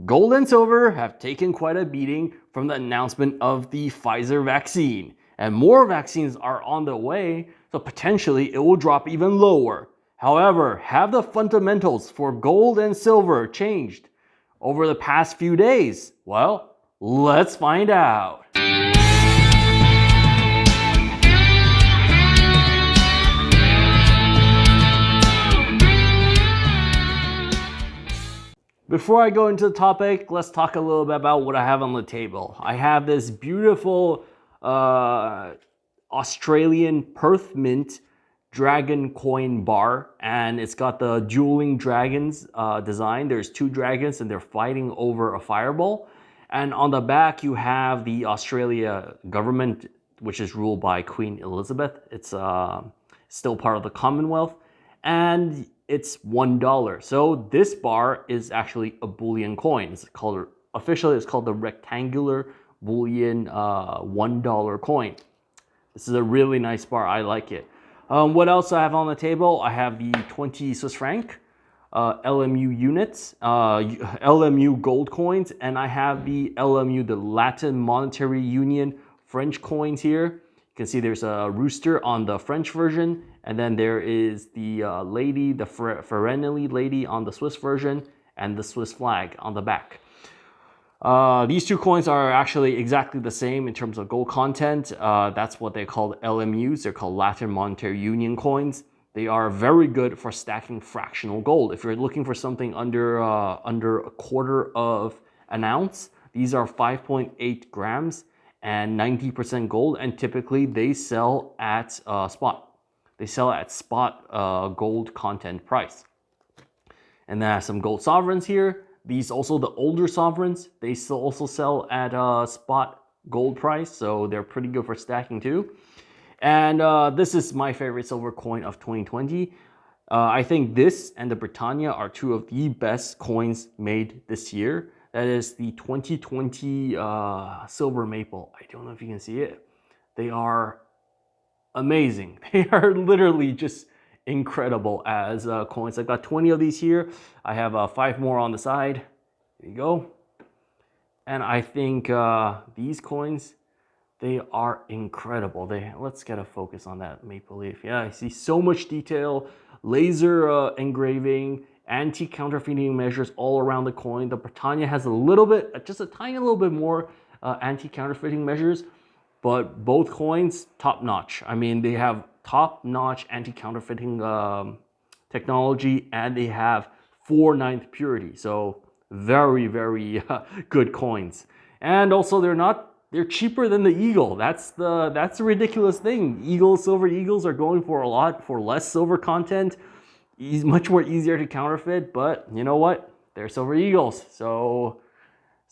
Gold and silver have taken quite a beating from the announcement of the Pfizer vaccine, and more vaccines are on the way, so potentially it will drop even lower. However, have the fundamentals for gold and silver changed over the past few days? Well, let's find out. Before I go into the topic, let's talk a little bit about what I have on the table. I have this beautiful Australian Perth Mint dragon coin bar, and it's got the dueling dragons design. There's two dragons and they're fighting over a fireball. And on the back you have the Australia government, which is ruled by Queen Elizabeth. It's still part of the Commonwealth, and it's $1. So this bar is actually a bullion coin. Officially it's called the rectangular bullion $1 coin. This is a really nice bar. I like it. What else I have on the table? I have the 20 Swiss franc LMU units, LMU gold coins, and I have the LMU, the Latin Monetary Union French coins here. You can see there's a rooster on the French version, and then there is the lady, the Ferenili lady on the Swiss version, and the Swiss flag on the back. These two coins are actually exactly the same in terms of gold content. That's what they call LMUs. They're called Latin Monetary Union coins. They are very good for stacking fractional gold. If you're looking for something under a quarter of an ounce, these are 5.8 grams and 90% gold, and typically they sell at spot. They sell at spot gold content price. And then I have some gold sovereigns here. These also, the older sovereigns, they still also sell at spot gold price, so they're pretty good for stacking too. And this is my favorite silver coin of 2020. I think this and the Britannia are two of the best coins made this year. That is the 2020 silver maple. I don't know if you can see it. They are amazing. They are literally just incredible as coins. I've got 20 of these here. I have 5 more on the side. There you go. And I think these coins, they are incredible. Let's get a focus on that maple leaf. Yeah, I see so much detail, laser engraving, anti-counterfeiting measures all around the coin. The Britannia has a little bit, just a tiny little bit more anti-counterfeiting measures, but both coins, top notch. I mean, they have top-notch anti-counterfeiting technology, and they have 4/9 purity. So very, very good coins. And also they're cheaper than the eagle. That's the ridiculous thing. Silver eagles are going for a lot for less silver content. Much more easier to counterfeit, but you know what? They're silver eagles. So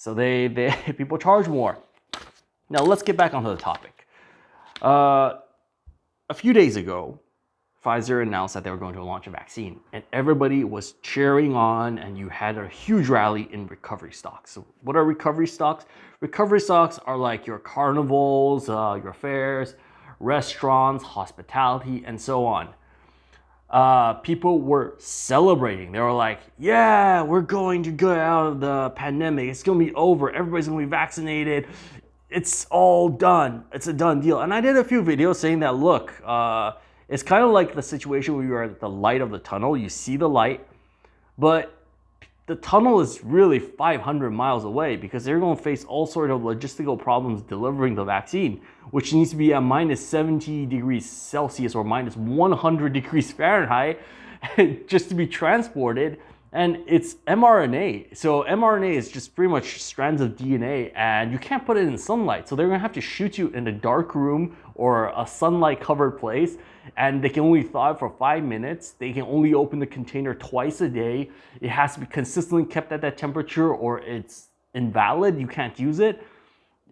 they people charge more. Now let's get back onto the topic. A few days ago, Pfizer announced that they were going to launch a vaccine, and everybody was cheering on, and you had a huge rally in recovery stocks. So what are recovery stocks? Recovery stocks are like your carnivals, your fairs, restaurants, hospitality, and so on. People were celebrating. They were like, yeah, we're going to get out of the pandemic. It's going to be over. Everybody's going to be vaccinated. It's all done. It's a done deal. And I did a few videos saying that, look, it's kind of like the situation where you're at the light of the tunnel. You see the light, but the tunnel is really 500 miles away because they're going to face all sort of logistical problems delivering the vaccine, which needs to be at minus 70 degrees Celsius or minus 100 degrees Fahrenheit just to be transported. And it's mRNA. So mRNA is just pretty much strands of DNA, and you can't put it in sunlight. So they're gonna have to shoot you in a dark room or a sunlight covered place, and they can only thaw it for 5 minutes. They can only open the container twice a day. It has to be consistently kept at that temperature or it's invalid. You can't use it.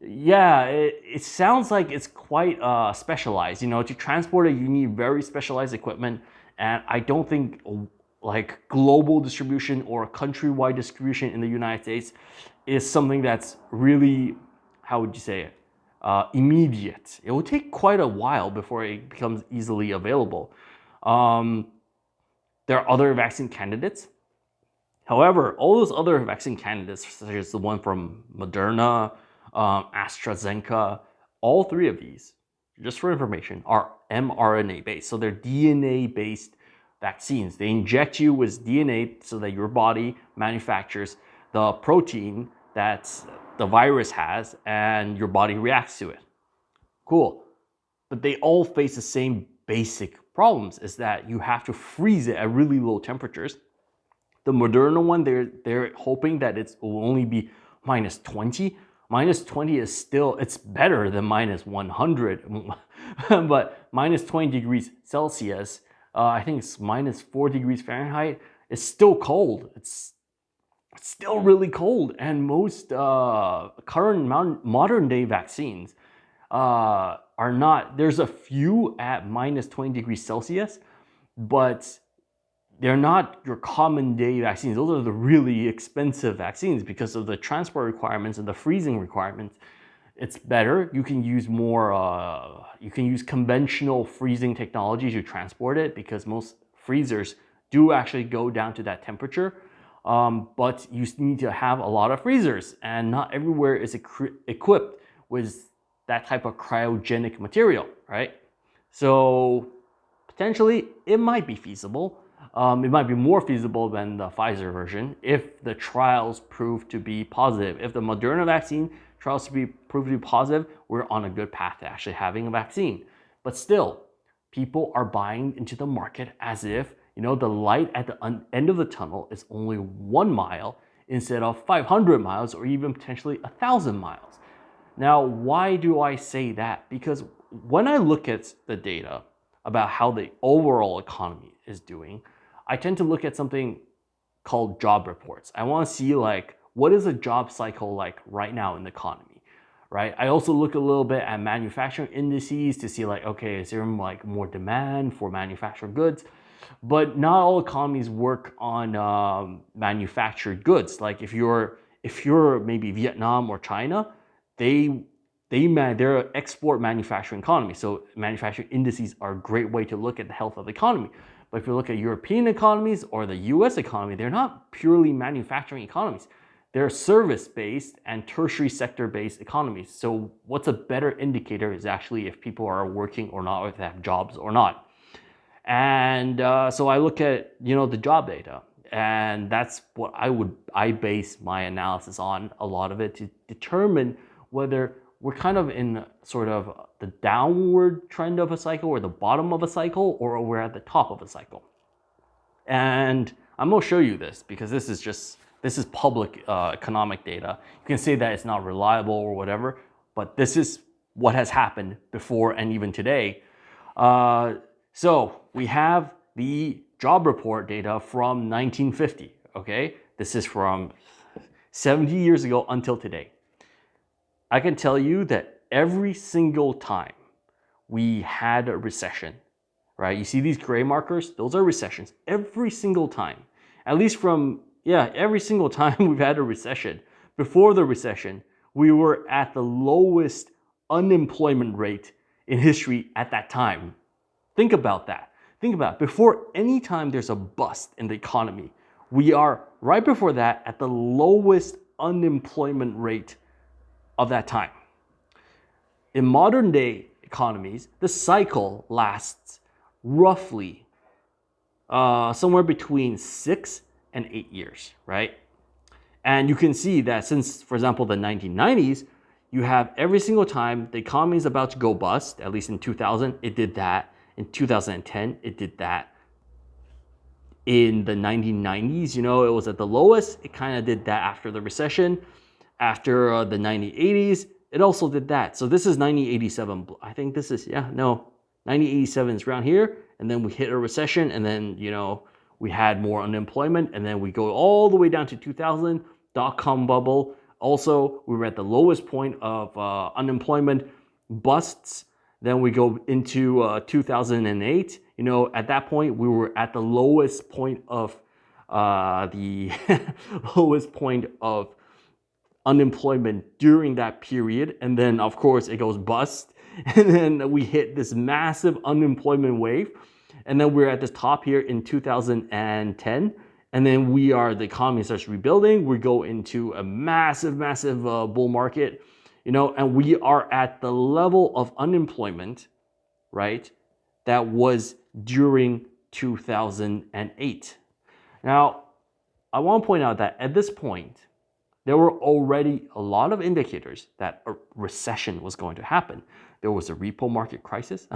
Yeah, it sounds like it's quite specialized. You know, to transport it, you need very specialized equipment, and I don't think like global distribution or countrywide distribution in the United States is something that's really, how would you say it, immediate. It will take quite a while before it becomes easily available. There are other vaccine candidates. However, all those other vaccine candidates, such as the one from Moderna, AstraZeneca, all three of these, just for information, are mRNA based. So they're DNA based vaccines. They inject you with DNA so that your body manufactures the protein that the virus has and your body reacts to it. Cool. But they all face the same basic problems, is that you have to freeze it at really low temperatures. The Moderna one, they're hoping that it will only be minus 20. Minus 20 is still, it's better than minus 100. But minus 20 degrees Celsius, I think it's minus 4 degrees Fahrenheit, it's still cold. It's still really cold. And most current modern day vaccines are not, there's a few at minus 20 degrees Celsius, but they're not your common day vaccines. Those are the really expensive vaccines because of the transport requirements and the freezing requirements. It's better. You can use more, you can use conventional freezing technology to transport it, because most freezers do actually go down to that temperature. But you need to have a lot of freezers, and not everywhere is equipped with that type of cryogenic material, right? So potentially it might be feasible. It might be more feasible than the Pfizer version if the trials prove to be positive. If the Moderna vaccine trials prove to be positive, we're on a good path to actually having a vaccine. But still, people are buying into the market as if, you know, the light at the end of the tunnel is only 1 mile instead of 500 miles or even potentially 1,000 miles. Now, why do I say that? Because when I look at the data about how the overall economy is doing, I tend to look at something called job reports. I want to see, like, what is a job cycle like right now in the economy, right? I also look a little bit at manufacturing indices to see, like, okay, is there like more demand for manufactured goods? But not all economies work on manufactured goods. Like if you're maybe Vietnam or China, they're an export manufacturing economy. So manufacturing indices are a great way to look at the health of the economy. But if you look at European economies or the US economy, they're not purely manufacturing economies. They're service-based and tertiary sector-based economies. So what's a better indicator is actually if people are working or not, or if they have jobs or not. And so I look at, you know, the job data, and that's what I base my analysis on, a lot of it, to determine whether we're kind of in sort of the downward trend of a cycle or the bottom of a cycle, or we're at the top of a cycle. And I'm going to show you this because this is public economic data. You can say that it's not reliable or whatever, but this is what has happened before and even today. So we have the job report data from 1950, okay? This is from 70 years ago until today. I can tell you that every single time we had a recession, right? You see these gray markers? Those are recessions. Every single time. At least every single time we've had a recession. Before the recession, we were at the lowest unemployment rate in history at that time. Think about that. Think about it. Before any time there's a bust in the economy, we are right before that at the lowest unemployment rate of that time. In modern day economies, the cycle lasts roughly somewhere between 6 and 8 years, right? And you can see that since, for example, the 1990s, you have every single time the economy is about to go bust. At least in 2000, it did that. In 2010, it did that. In the 1990s, you know, it was at the lowest. It kind of did that after the recession. After the 1980s, it also did that. So this is 1987. I think this is, 1987 is around here. And then we hit a recession, and then, you know, we had more unemployment, and then we go all the way down to 2000, dot-com bubble. Also, we were at the lowest point of unemployment, busts. Then we go into 2008. You know, at that point, we were at the lowest point of unemployment during that period. And then, of course, it goes bust. And then we hit this massive unemployment wave. And then we're at the top here in 2010. And then the economy starts rebuilding. We go into a massive, massive bull market, and we are at the level of unemployment, right, that was during 2008. Now, I want to point out that at this point, there were already a lot of indicators that a recession was going to happen. There was a repo market crisis.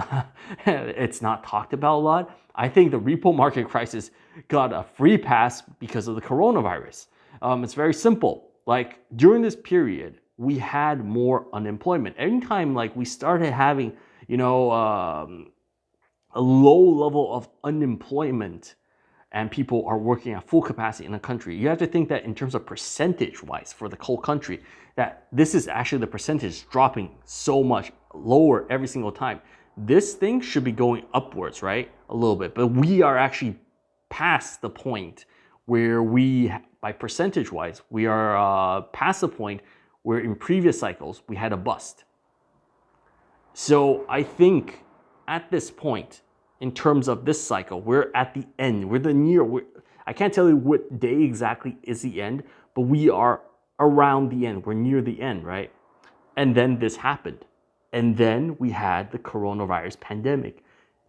It's not talked about a lot. I think the repo market crisis got a free pass because of the coronavirus. It's very simple. Like during this period, we had more unemployment. Anytime like we started having, a low level of unemployment and people are working at full capacity in a country, you have to think that in terms of percentage-wise for the whole country, that this is actually the percentage dropping so much lower every single time. This thing should be going upwards, right? A little bit, but we are actually past the point where by percentage-wise, we are past the point where in previous cycles, we had a bust. So I think at this point, in terms of this cycle, we're at the end. I can't tell you what day exactly is the end, but we are around the end. We're near the end, right? And then this happened. And then we had the coronavirus pandemic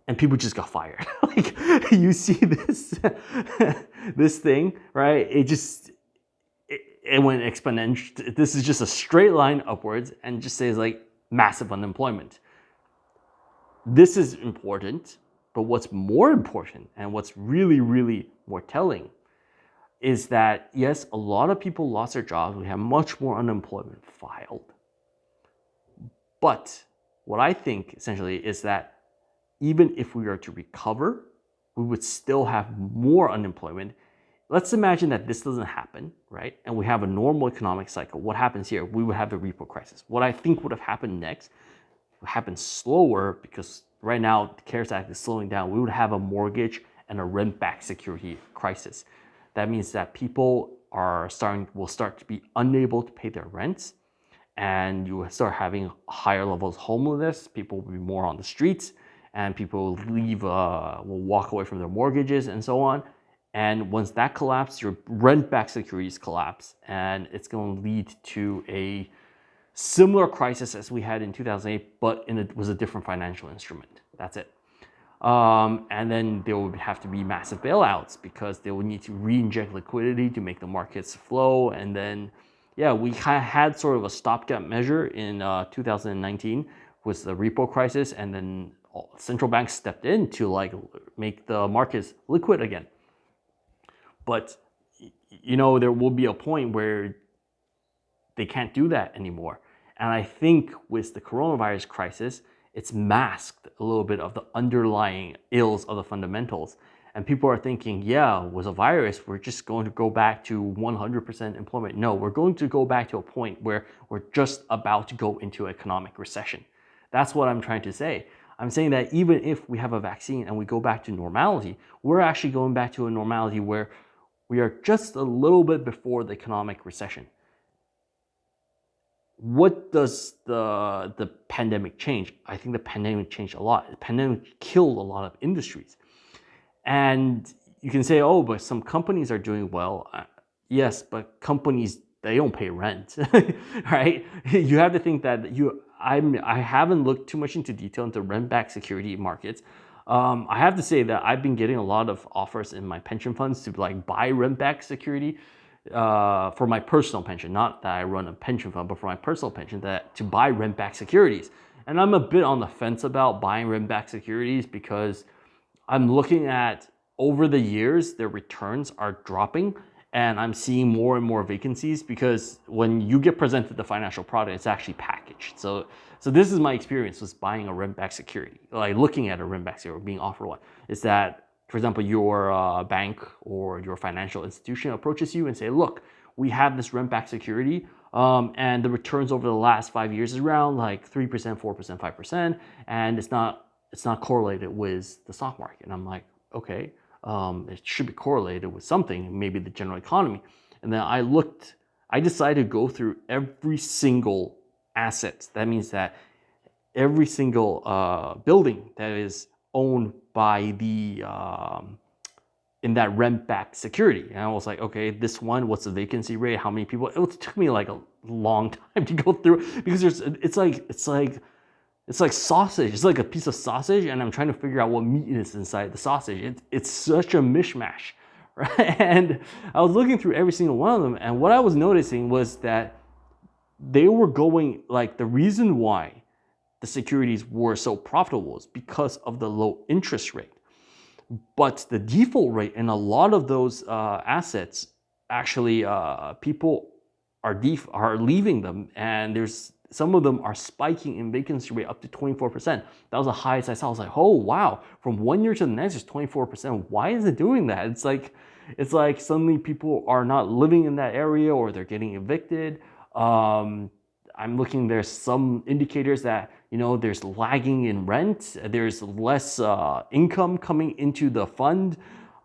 and people just got fired. Like you see this, this thing, right? It went exponential. This is just a straight line upwards and just says like massive unemployment. This is important. But what's more important and what's really, really more telling is that, yes, a lot of people lost their jobs. We have much more unemployment filed. But what I think essentially is that even if we are to recover, we would still have more unemployment. Let's imagine that this doesn't happen, right? And we have a normal economic cycle. What happens here? We would have the repo crisis. What I think would have happened next would happen slower because right now, the CARES Act is slowing down. We would have a mortgage and a rent-backed security crisis. That means that people will start to be unable to pay their rents, and you will start having higher levels of homelessness. People will be more on the streets, and people will walk away from their mortgages and so on. And once that collapses, your rent-backed securities collapse, and it's going to lead to a similar crisis as we had in 2008, but it was a different financial instrument. That's it. And then there would have to be massive bailouts because they would need to re-inject liquidity to make the markets flow. And then, yeah, we had sort of a stopgap measure in 2019 with the repo crisis, and then central banks stepped in to like make the markets liquid again. But there will be a point where they can't do that anymore. And I think with the coronavirus crisis, it's masked a little bit of the underlying ills of the fundamentals. And people are thinking, yeah, with a virus, we're just going to go back to 100% employment. No, we're going to go back to a point where we're just about to go into economic recession. That's what I'm trying to say. I'm saying that even if we have a vaccine and we go back to normality, we're actually going back to a normality where we are just a little bit before the economic recession. What does the pandemic change? I think the pandemic changed a lot. The pandemic killed a lot of industries. And you can say, oh, but some companies are doing well. Yes, but companies, they don't pay rent, right? You have to think that I haven't looked too much into detail into rent-backed security markets. I have to say that I've been getting a lot of offers in my pension funds to like buy rent-backed security. For my personal pension, not that I run a pension fund, but for my personal pension, to buy rent-backed securities. And I'm a bit on the fence about buying rent-backed securities because I'm looking at over the years, their returns are dropping, and I'm seeing more and more vacancies because when you get presented the financial product, it's actually packaged. So this is my experience with buying a rent-backed security, like looking at a rent-backed security or being offered one, is that, for example, your bank or your financial institution approaches you and say, look, we have this rent-backed security and the returns over the last 5 years is around like 3%, 4%, 5%, and it's not correlated with the stock market. And I'm like, okay, it should be correlated with something, maybe the general economy. And then I decided to go through every single asset. That means that every single building that is owned by the in that rent-backed security. And I was like, okay, this one, what's the vacancy rate? How many people? It took me like a long time to go through because it's like sausage. It's like a piece of sausage, and I'm trying to figure out what meat is inside the sausage. It's such a mishmash, right? And I was looking through every single one of them, and what I was noticing was that they were going, like, the reason why the securities were so profitable is because of the low interest rate. But the default rate in a lot of those assets, actually, people are leaving them, and there's some of them are spiking in vacancy rate up to 24%. That was the highest I saw. I was like, oh wow! From 1 year to the next, it's 24%. Why is it doing that? It's like suddenly people are not living in that area, or they're getting evicted. I'm looking, there's some indicators that, there's lagging in rent. There's less income coming into the fund.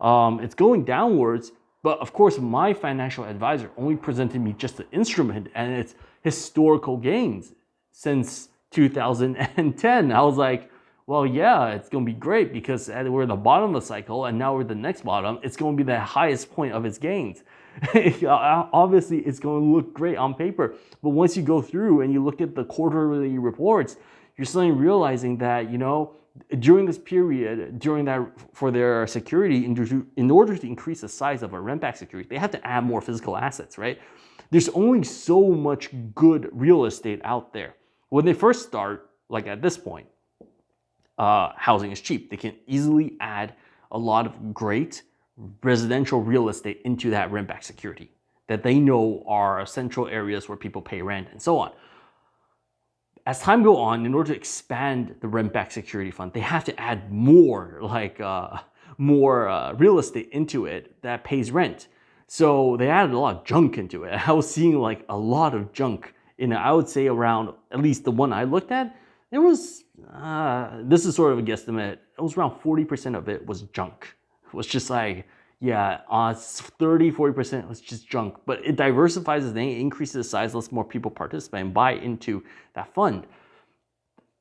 It's going downwards, but of course my financial advisor only presented me just the instrument and its historical gains since 2010. I was like, well, yeah, it's going to be great because we're at the bottom of the cycle, and now we're at the next bottom. It's going to be the highest point of its gains. Obviously, it's going to look great on paper. But once you go through and you look at the quarterly reports, you're suddenly realizing that, during this period, for their security, in order to increase the size of a rent-back security, they have to add more physical assets, right? There's only so much good real estate out there. When they first start, like at this point, housing is cheap. They can easily add a lot of great residential real estate into that rent-back security that they know are central areas where people pay rent and so on. As time goes on, in order to expand the rent-back security fund, they have to add more real estate into it that pays rent. So they added a lot of junk into it. I was seeing like a lot of junk in it. I would say around, at least the one I looked at, there was, this is sort of a guesstimate, it was around 40% of it was junk. It was just like, yeah, 30-40% was just junk. But it diversifies, it increases the size, lets more people participate and buy into that fund.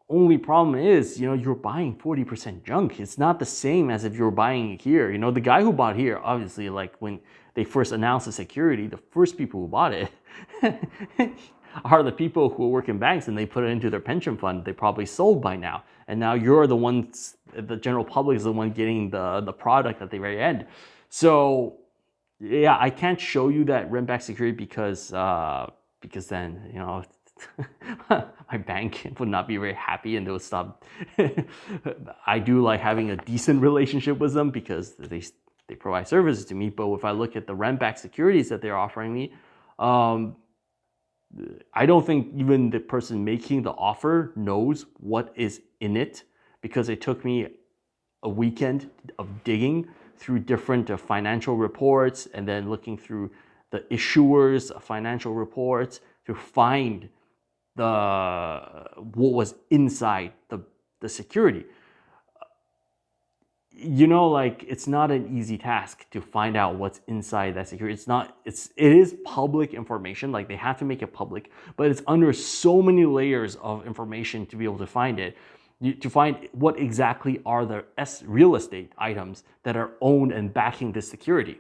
Only problem is, you're buying 40% junk. It's not the same as if you're buying here. The guy who bought here, obviously, like when they first announced the security, the first people who bought it are the people who work in banks, and they put it into their pension fund. They probably sold by now. And now you're the ones, the general public is the one getting the product at the very end. So yeah, I can't show you that rent-back security because then, my bank would not be very happy and they would stop. I do like having a decent relationship with them because they provide services to me. But if I look at the rent-back securities that they're offering me, I don't think even the person making the offer knows what is in it, because it took me a weekend of digging through different financial reports and then looking through the issuers' financial reports to find what was inside the security. Like, it's not an easy task to find out what's inside that security. It is public information, like they have to make it public, but it's under so many layers of information to be able to find it, to find what exactly are the real estate items that are owned and backing this security.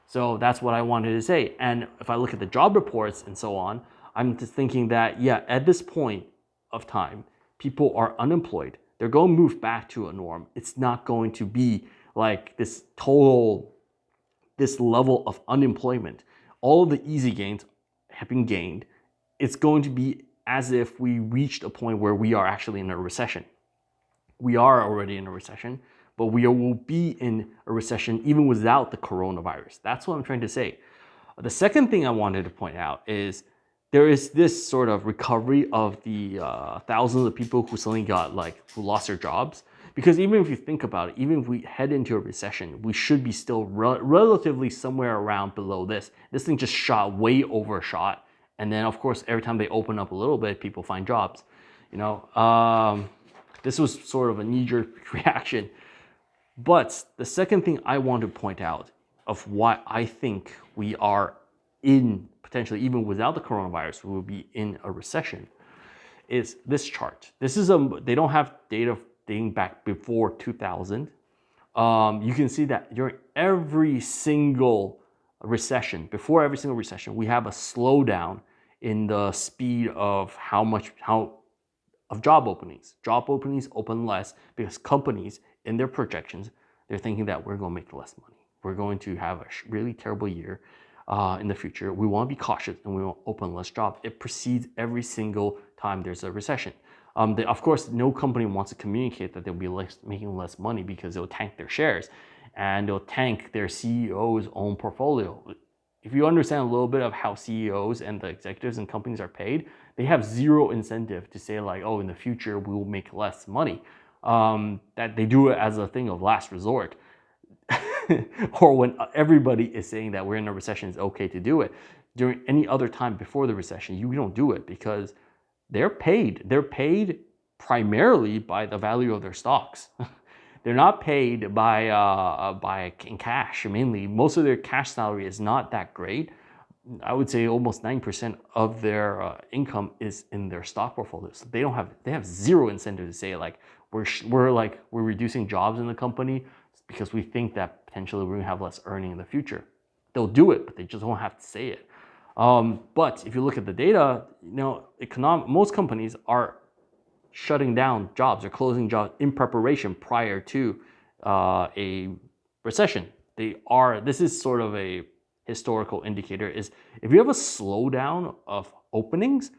So that's what I wanted to say. And if I look at the job reports and so on, I'm just thinking that, yeah, at this point of time, people are unemployed. They're going to move back to a norm. It's not going to be like this level of unemployment. All of the easy gains have been gained. It's going to be as if we reached a point where we are actually in a recession. We are already in a recession, but we will be in a recession even without the coronavirus. That's what I'm trying to say. The second thing I wanted to point out is there is this sort of recovery of the thousands of people who suddenly who lost their jobs. Because even if you think about it, even if we head into a recession, we should be still relatively somewhere around below this. This thing just way overshot. And then, of course, every time they open up a little bit, people find jobs. This was sort of a knee-jerk reaction. But the second thing I want to point out of why I think we are potentially, even without the coronavirus, we will be in a recession, is this chart. They don't have data dating back before 2000, You can see that during every single recession, before every single recession, we have a slowdown in the speed of of job openings. Job openings open less because companies, in their projections, they're thinking that we're going to make less money. We're going to have a really terrible year in the future. We want to be cautious and we want to open less jobs. It precedes every single time there's a recession. Of course, no company wants to communicate that they'll be making less money because it'll tank their shares and it'll tank their CEO's own portfolio. If you understand a little bit of how CEOs and the executives and companies are paid, they have zero incentive to say like, oh, in the future we will make less money. That they do it as a thing of last resort. Or when everybody is saying that we're in a recession, it's okay to do it. During any other time before the recession, you don't do it because they're paid. They're paid primarily by the value of their stocks. They're not paid by in cash mainly. Most of their cash salary is not that great. I would say almost 9% of their income is in their stock portfolio. So they have zero incentive to say like we're reducing jobs in the company because we think that potentially we're gonna have less earning in the future. They'll do it, but they just won't have to say it. But if you look at the data, most companies are shutting down jobs or closing jobs in preparation prior to a recession. This is sort of a historical indicator, is if you have a slowdown of openings,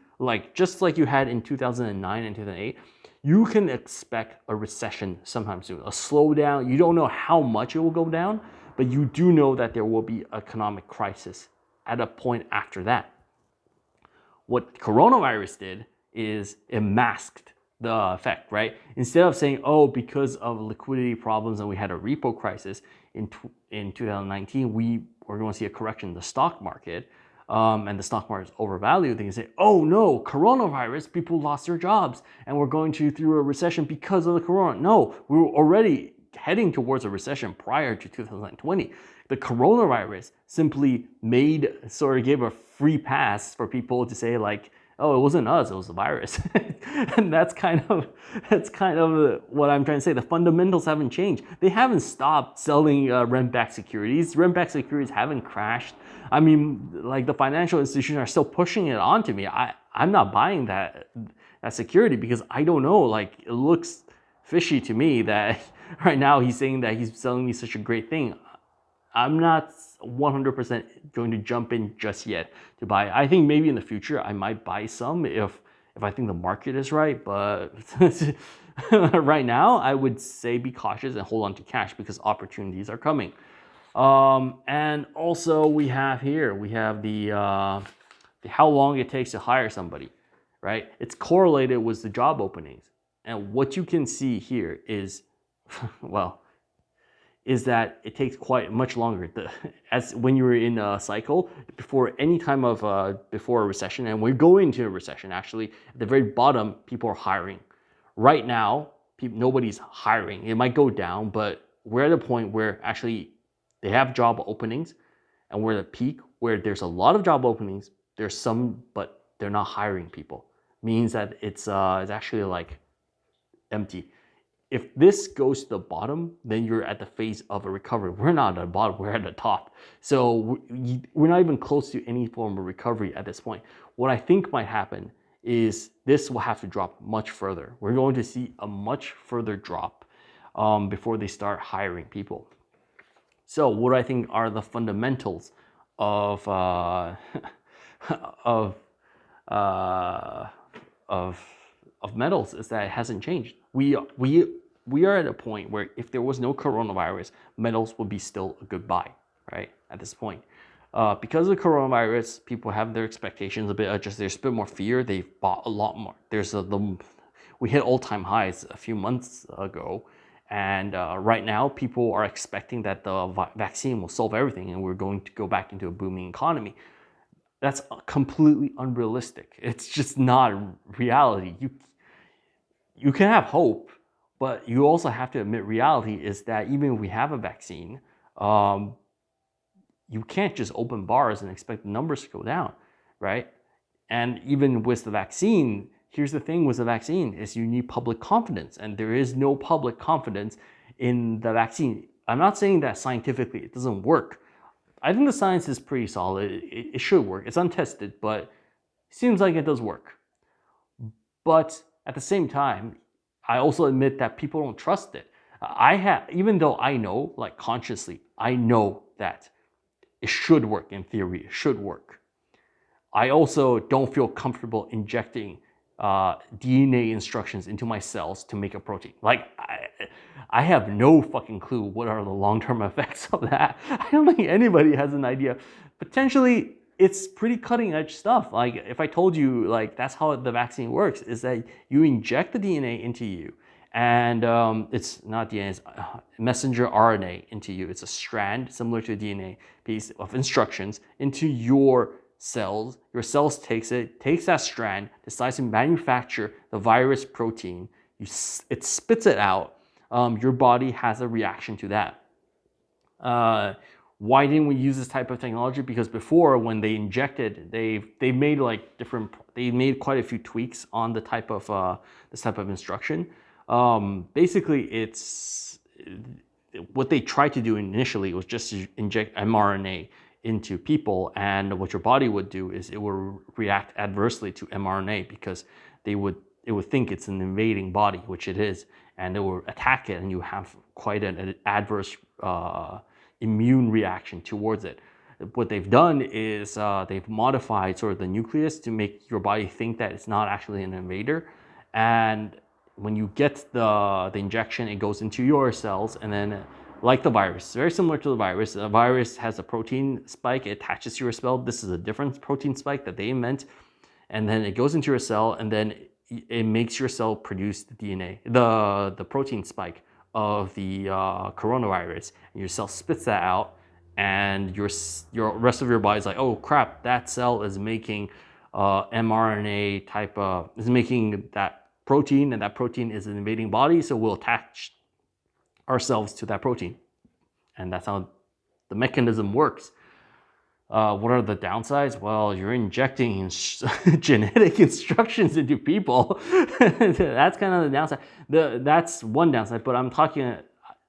just like you had in 2009 and 2008, you can expect a recession sometime soon. A slowdown, you don't know how much it will go down, but you do know that there will be economic crisis at a point after that. What coronavirus did is it masked the effect, right? Instead of saying, oh, because of liquidity problems and we had a repo crisis in 2019, we were going to see a correction in the stock market, and the stock market is overvalued, they can say, oh no, coronavirus, people lost their jobs and we're going through a recession because of the corona. No, we were already heading towards a recession prior to 2020. The coronavirus simply gave a free pass for people to say like, oh, it wasn't us, it was the virus. And that's kind of what I'm trying to say. The fundamentals haven't changed. They haven't stopped selling rent-backed securities. Rent-backed securities haven't crashed. I mean, like the financial institutions are still pushing it onto me. I'm not buying that security because I don't know, like it looks fishy to me that right now he's saying that he's selling me such a great thing. I'm not 100% going to jump in just yet to buy. I think maybe in the future I might buy some if I think the market is right, but right now I would say be cautious and hold on to cash because opportunities are coming. And also we have the how long it takes to hire somebody, right? It's correlated with the job openings. And what you can see here is, is that it takes quite much longer. As when you're in a cycle, before any time of before a recession, and we're going into a recession actually, at the very bottom, people are hiring. Right now, nobody's hiring. It might go down, but we're at a point where actually they have job openings, and we're at a peak where there's a lot of job openings. There's some, but they're not hiring people. Means that it's actually like empty. If this goes to the bottom, then you're at the phase of a recovery. We're not at the bottom, we're at the top. So we're not even close to any form of recovery at this point. What I think might happen is this will have to drop much further. We're going to see a much further drop before they start hiring people. So what I think are the fundamentals of metals is that it hasn't changed. We are at a point where if there was no coronavirus, metals would be still a good buy, right? At this point. Because of the coronavirus, people have their expectations a bit adjusted. There's a bit more fear. They've bought a lot more. We hit all-time highs a few months ago. And right now, people are expecting that the vaccine will solve everything and we're going to go back into a booming economy. That's completely unrealistic. It's just not reality. You can have hope, but you also have to admit reality is that even if we have a vaccine, you can't just open bars and expect the numbers to go down, right? And even with the vaccine, here's the thing with the vaccine is you need public confidence, and there is no public confidence in the vaccine. I'm not saying that scientifically it doesn't work. I think the science is pretty solid. It should work. It's untested, but it seems like it does work. But at the same time, I also admit that people don't trust it. Even though I know, like consciously, I know that it should work in theory, it should work. I also don't feel comfortable injecting DNA instructions into my cells to make a protein. Like, I have no fucking clue what are the long-term effects of that. I don't think anybody has an idea. Potentially, it's pretty cutting edge stuff. Like, if I told you, like, that's how the vaccine works, is that you inject the DNA into you, and it's not DNA, it's messenger RNA into you. It's a strand similar to a DNA piece of instructions into your cells. Your cells takes that strand, decides to manufacture the virus protein. It spits it out. Your body has a reaction to that. Why didn't we use this type of technology? Because before, when they injected, they made like they made quite a few tweaks on the type of this type of instruction. Basically, it's what they tried to do initially was just to inject mRNA into people, and what your body would do is it would react adversely to mRNA because it would think it's an invading body, which it is, and it will attack it, and you have quite an adverse immune reaction towards it. What they've done is they've modified sort of the nucleus to make your body think that it's not actually an invader, and when you get the injection, it goes into your cells, and then like the virus, very similar to the virus. A virus has a protein spike, it attaches to your cell. This is a different protein spike that they invent, and then it goes into your cell, and then it makes your cell produce the DNA, the protein spike of the coronavirus. And your cell spits that out, and your rest of your body is like, oh crap, that cell is making mRNA type of, is making that protein, and that protein is an invading body, so we'll attach ourselves to that protein. And that's how the mechanism works. What are the downsides? Well, you're injecting genetic instructions into people. That's kind of the downside. That's one downside, but I'm talking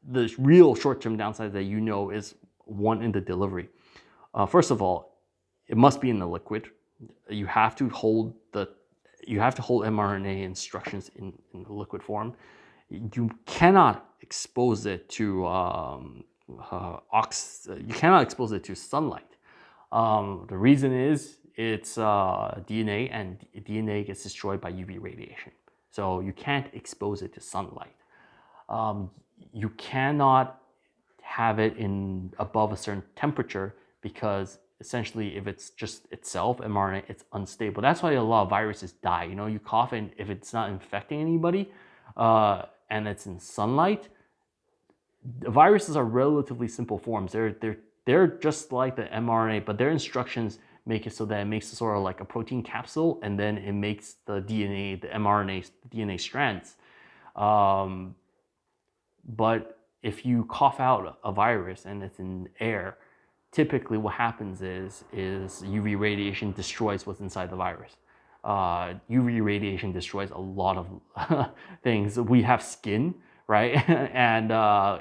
the real short-term downside that you know is one in the delivery. First of all, it must be in the liquid. You have to hold mRNA instructions in the liquid form. You cannot expose it to you cannot expose it to sunlight. The reason is it's DNA, and DNA gets destroyed by UV radiation. So you can't expose it to sunlight. You cannot have it in above a certain temperature because essentially if it's just itself, mRNA, it's unstable. That's why a lot of viruses die. You know, you cough, and if it's not infecting anybody and it's in sunlight, the viruses are relatively simple forms. They're just like the mRNA, but their instructions make it so that it makes it sort of like a protein capsule, and then it makes the DNA, the mRNA, the DNA strands. But if you cough out a virus and it's in air, typically what happens is UV radiation destroys what's inside the virus. UV radiation destroys a lot of things. We have skin, right? And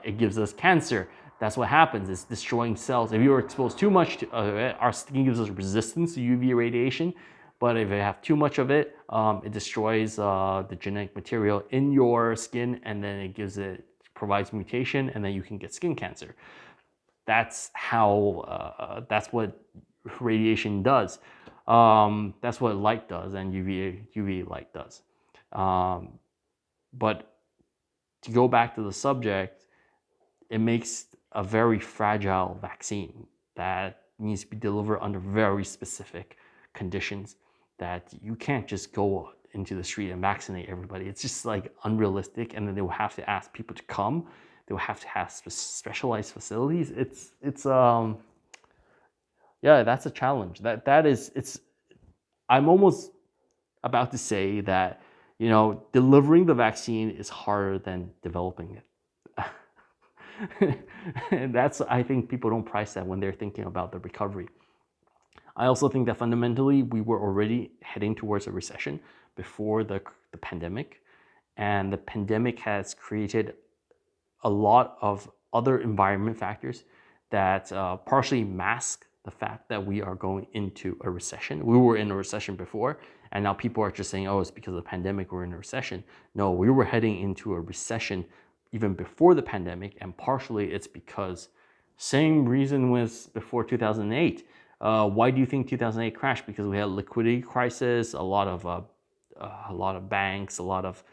it gives us cancer. That's what happens, it's destroying cells. If you are exposed too much to it, our skin gives us resistance to UV radiation, but if you have too much of it, it destroys the genetic material in your skin, and then it provides mutation, and then you can get skin cancer. That's how, that's what radiation does. That's what light does, and UV light does. But to go back to the subject, it makes a very fragile vaccine that needs to be delivered under very specific conditions, that you can't just go into the street and vaccinate everybody. It's just like unrealistic, and then they will have to ask people to come. They will have to have specialized facilities. Yeah, that's a challenge. I'm almost about to say that, you know, delivering the vaccine is harder than developing it. And I think people don't price that when they're thinking about the recovery. I also think that fundamentally we were already heading towards a recession before the pandemic, and the pandemic has created a lot of other environment factors that partially mask the fact that we are going into a recession. We were in a recession before, and now people are just saying, oh, it's because of the pandemic we're in a recession. No, we were heading into a recession even before the pandemic, and partially it's because same reason was before 2008. Why do you think 2008 crashed? Because we had a liquidity crisis, a lot of banks, a lot of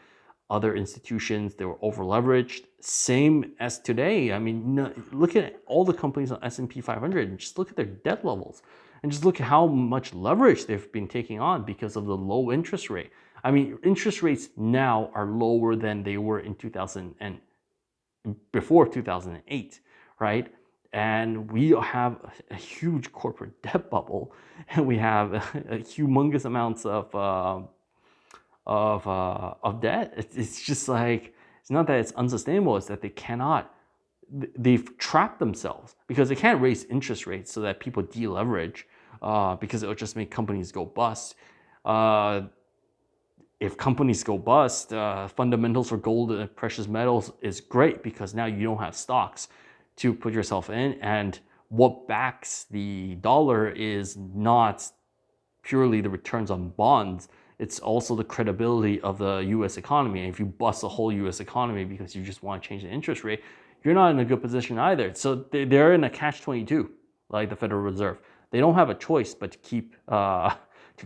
other institutions, they were over leveraged. Same as today. I mean, look at all the companies on S&P 500 and just look at their debt levels and just look at how much leverage they've been taking on because of the low interest rate. I mean, interest rates now are lower than they were in 2000 and before 2008, right? And we have a huge corporate debt bubble, and we have a humongous amounts of debt. It's just like, it's not that it's unsustainable, it's that they've trapped themselves because they can't raise interest rates so that people deleverage because it'll just make companies go bust. If companies go bust, fundamentals for gold and precious metals is great because now you don't have stocks to put yourself in, and what backs the dollar is not purely the returns on bonds, it's also the credibility of the US economy. And if you bust the whole US economy because you just want to change the interest rate, you're not in a good position either. So they're in a catch-22, like the Federal Reserve. They don't have a choice but to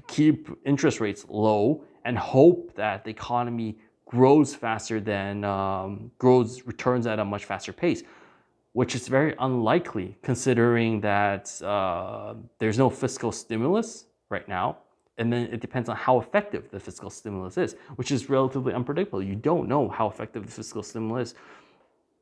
keep interest rates low and hope that the economy grows faster than returns at a much faster pace, which is very unlikely considering that there's no fiscal stimulus right now. And then it depends on how effective the fiscal stimulus is, which is relatively unpredictable. You don't know how effective the fiscal stimulus is.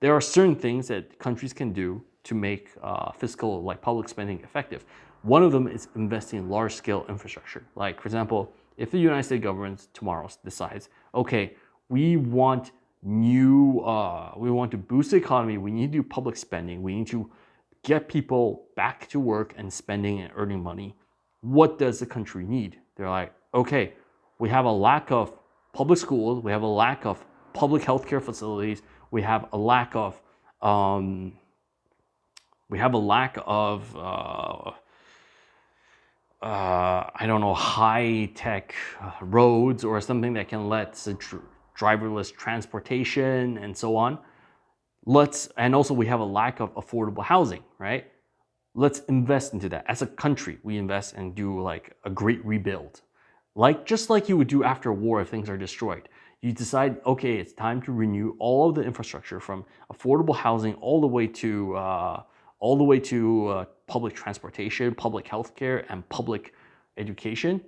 There are certain things that countries can do to make fiscal, like public spending, effective. One of them is investing in large-scale infrastructure. Like, for example, if the United States government tomorrow decides, okay, we want to boost the economy, we need to do public spending, we need to get people back to work and spending and earning money, what does the country need? They're like, okay, we have a lack of public schools, we have a lack of public healthcare facilities, we have a lack of I don't know, high-tech roads or something that can let driverless transportation and so on. And also we have a lack of affordable housing, right? Let's invest into that. As a country, we invest and do like a great rebuild. Just like you would do after a war if things are destroyed. You decide, okay, it's time to renew all of the infrastructure from affordable housing all the way to public transportation, public healthcare, and public education.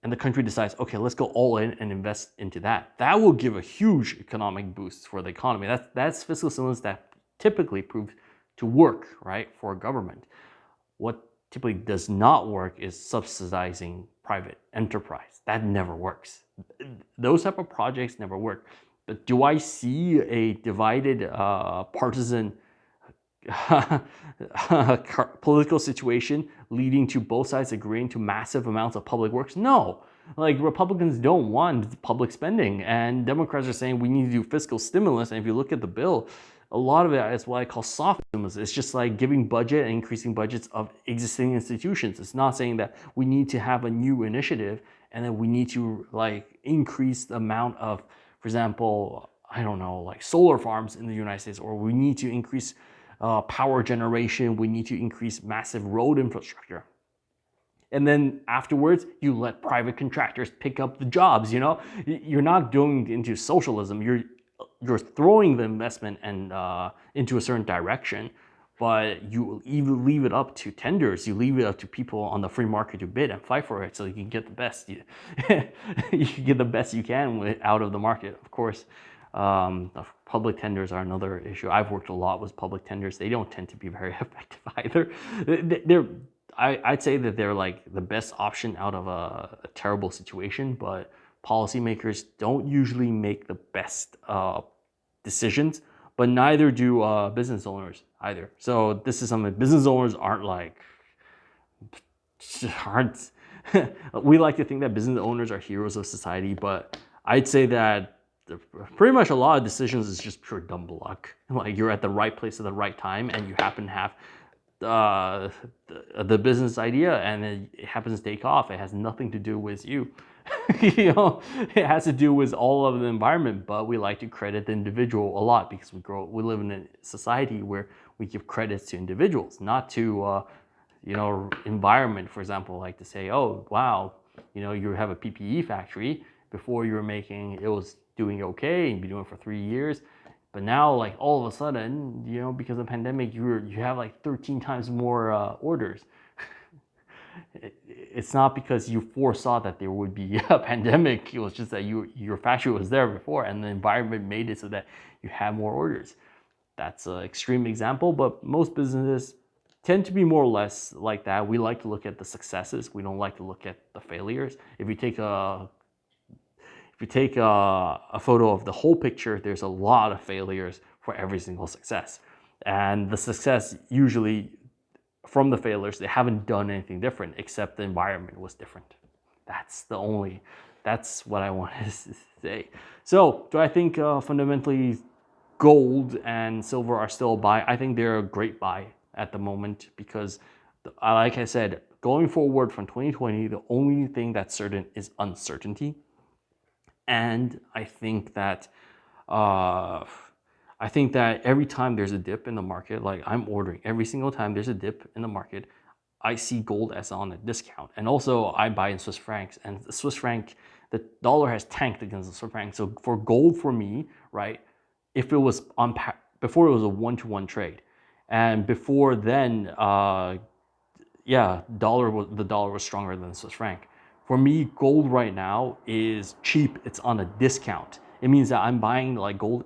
And the country decides, okay, let's go all in and invest into that. That will give a huge economic boost for the economy. That's fiscal stimulus that typically proves to work, right, for a government. What typically does not work is subsidizing private enterprise. That never works. Those type of projects never work. But do I see a divided partisan political situation leading to both sides agreeing to massive amounts of public works? No. Like, Republicans don't want public spending, and Democrats are saying we need to do fiscal stimulus. And if you look at the bill, a lot of it is what I call soft stimulus. It's just like giving budget and increasing budgets of existing institutions. It's not saying that we need to have a new initiative and then we need to like increase the amount of, for example, I don't know, like solar farms in the United States, or we need to increase power generation, we need to increase massive road infrastructure. And then afterwards, you let private contractors pick up the jobs, you know? You're not going into socialism, you're throwing the investment and into a certain direction, but you even leave it up to tenders, you leave it up to people on the free market to bid and fight for it so you can get the best. You can get the best you can out of the market, of course. Public tenders are another issue. I've worked a lot with public tenders. They don't tend to be very effective either. I'd say that they're like the best option out of a terrible situation, but policymakers don't usually make the best decisions, but neither do business owners either. So this is something business owners aren't we like to think that business owners are heroes of society, but I'd say that pretty much a lot of decisions is just pure dumb luck. Like you're at the right place at the right time, and you happen to have the business idea, and it happens to take off. It has nothing to do with you. You know, it has to do with all of the environment. But we like to credit the individual a lot because we live in a society where we give credits to individuals, not to environment. For example, like to say, oh wow, you have a PPE factory. Before you were making, it was doing okay, and you've been doing it for 3 years. But now, like all of a sudden, because of the pandemic, you have like 13 times more orders. It's not because you foresaw that there would be a pandemic. It was just that your factory was there before, and the environment made it so that you have more orders. That's an extreme example, but most businesses tend to be more or less like that. We like to look at the successes. We don't like to look at the failures. If you take a photo of the whole picture, there's a lot of failures for every single success. And the success usually from the failures, they haven't done anything different except the environment was different. That's what I wanted to say. So do I think fundamentally gold and silver are still a buy? I think they're a great buy at the moment because, like I said, going forward from 2020, the only thing that's certain is uncertainty. And I think that every time there's a dip in the market, like I'm ordering every single time there's a dip in the market, I see gold as on a discount. And also I buy in Swiss francs, and the Swiss franc, the dollar has tanked against the Swiss franc. So for gold, for me, right, if it was before it was a 1-to-1 trade, and before then, the dollar was stronger than the Swiss franc. For me, gold right now is cheap. It's on a discount. It means that I'm buying like gold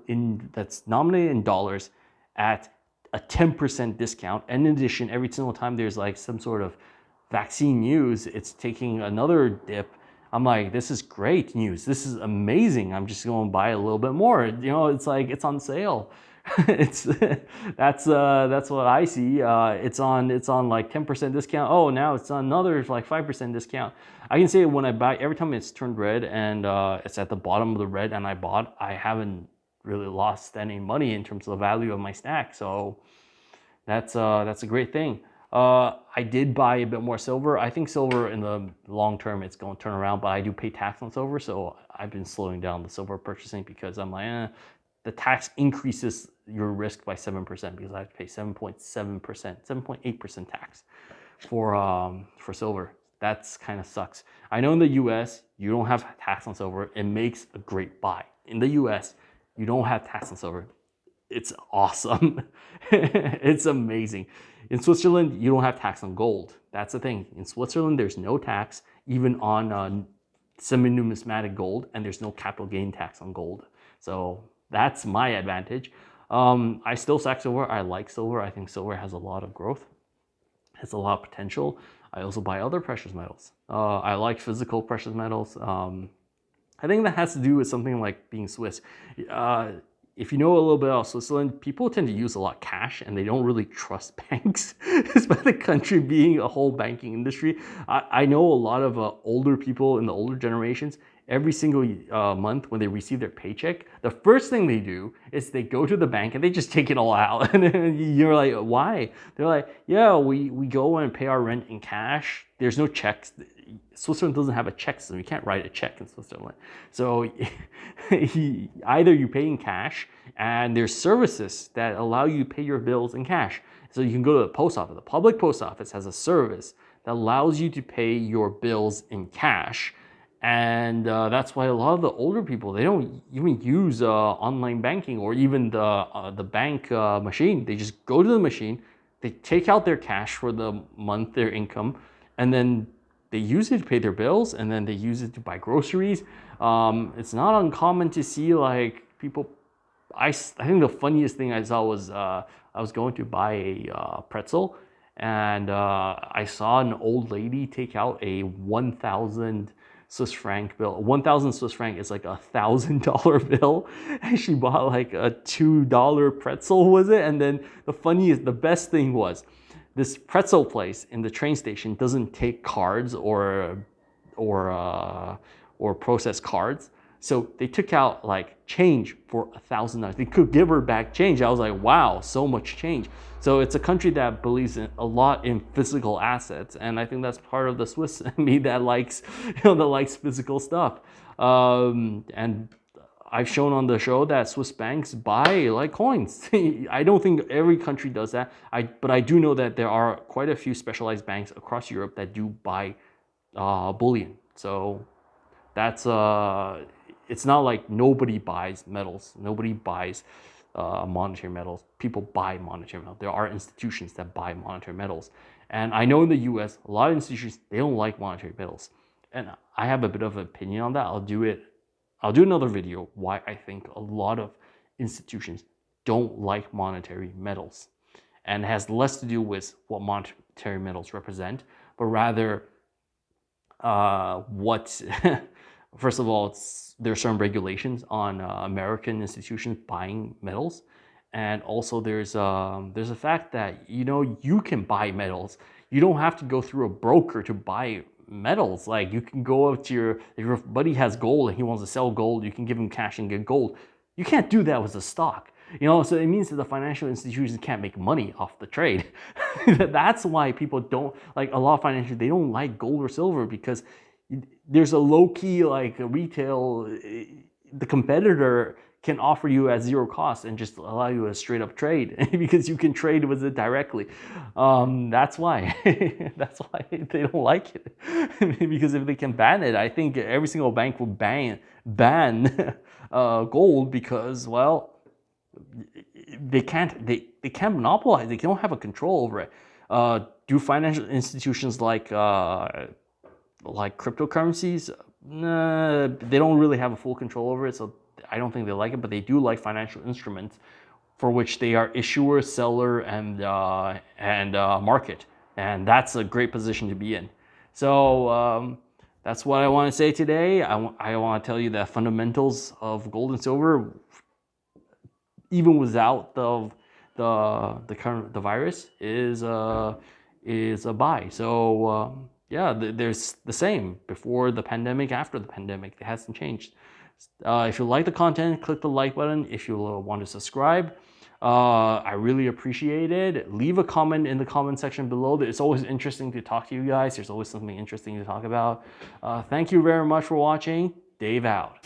that's nominated in dollars at a 10% discount. And in addition, every single time there's like some sort of vaccine news, it's taking another dip. I'm like, this is great news. This is amazing. I'm just going to buy a little bit more. It's like it's on sale. That's what I see. It's on like 10% discount. Oh, now it's on another like 5% discount. I can say when I buy, every time it's turned red and it's at the bottom of the red and I haven't really lost any money in terms of the value of my stack. So that's a great thing. I did buy a bit more silver. I think silver in the long term it's going to turn around, but I do pay tax on silver, so I've been slowing down the silver purchasing because I'm like, the tax increases your risk by 7% because I have to pay 7.8% tax for silver. That's kind of sucks. I know in the US, you don't have tax on silver. It makes a great buy. In the US, you don't have tax on silver. It's awesome. It's amazing. In Switzerland, you don't have tax on gold. That's the thing. In Switzerland, there's no tax even on semi-numismatic gold, and there's no capital gain tax on gold. So that's my advantage. I still stack silver. I like silver. I think silver has a lot of growth, has a lot of potential. I also buy other precious metals. I like physical precious metals. I think that has to do with something like being Swiss. If you know a little bit about Switzerland, people tend to use a lot of cash and they don't really trust banks, despite the country being a whole banking industry. I know a lot of older people in the older generations, every single month when they receive their paycheck, the first thing they do is they go to the bank and they just take it all out. And you're like, why? They're like, yeah, we go and pay our rent in cash. There's no checks. Switzerland doesn't have a check system. You can't write a check in Switzerland. So either you pay in cash, and there's services that allow you to pay your bills in cash. So you can go to the post office. The public post office has a service that allows you to pay your bills in cash. And that's why a lot of the older people, they don't even use online banking or even the bank machine. They just go to the machine, they take out their cash for the month, their income, and then they use it to pay their bills, and then they use it to buy groceries. It's not uncommon to see like people. I think the funniest thing I saw was I was going to buy a pretzel, and I saw an old lady take out a 1,000 Swiss franc bill. 1,000 Swiss franc is like $1,000 bill. And she bought like a $2 pretzel, was it? And then the best thing was, this pretzel place in the train station doesn't take cards or process cards. So they took out like change for $1,000. They could give her back change. I was like, wow, so much change. So it's a country that believes a lot in physical assets, and I think that's part of the Swiss in me that likes, that likes physical stuff. And I've shown on the show that Swiss banks buy like coins. I don't think every country does that. But I do know that there are quite a few specialized banks across Europe that do buy bullion. So that's it's not like nobody buys metals. Nobody buys monetary metals. People buy monetary metals. There are institutions that buy monetary metals. And I know in the US, a lot of institutions, they don't like monetary metals. And I have a bit of an opinion on that. I'll do another video why I think a lot of institutions don't like monetary metals. And it has less to do with what monetary metals represent, but rather what first of all, there are certain regulations on American institutions buying metals, and also there's a fact that you can buy metals. You don't have to go through a broker to buy metals. Like you can go up to if your buddy has gold and he wants to sell gold, you can give him cash and get gold. You can't do that with a stock. So it means that the financial institutions can't make money off the trade. That's why people don't like a lot of financial. They don't like gold or silver because there's a low-key like a retail, the competitor can offer you at zero cost and just allow you a straight up trade because you can trade with it directly. That's why that's why they don't like it. Because if they can ban it, I think every single bank will ban gold because, well, they can't monopolize it. They don't have a control over it. Do financial institutions like cryptocurrencies, they don't really have a full control over it, so I don't think they like it, but they do like financial instruments for which they are issuer, seller, and market. And that's a great position to be in. So that's what I want to say today. I want to tell you that fundamentals of gold and silver, even without the virus, is a buy. So yeah, there's the same before the pandemic, after the pandemic. It hasn't changed. If you like the content, click the like button. If you want to subscribe, I really appreciate it. Leave a comment in the comment section below. It's always interesting to talk to you guys. There's always something interesting to talk about. Thank you very much for watching. Dave out.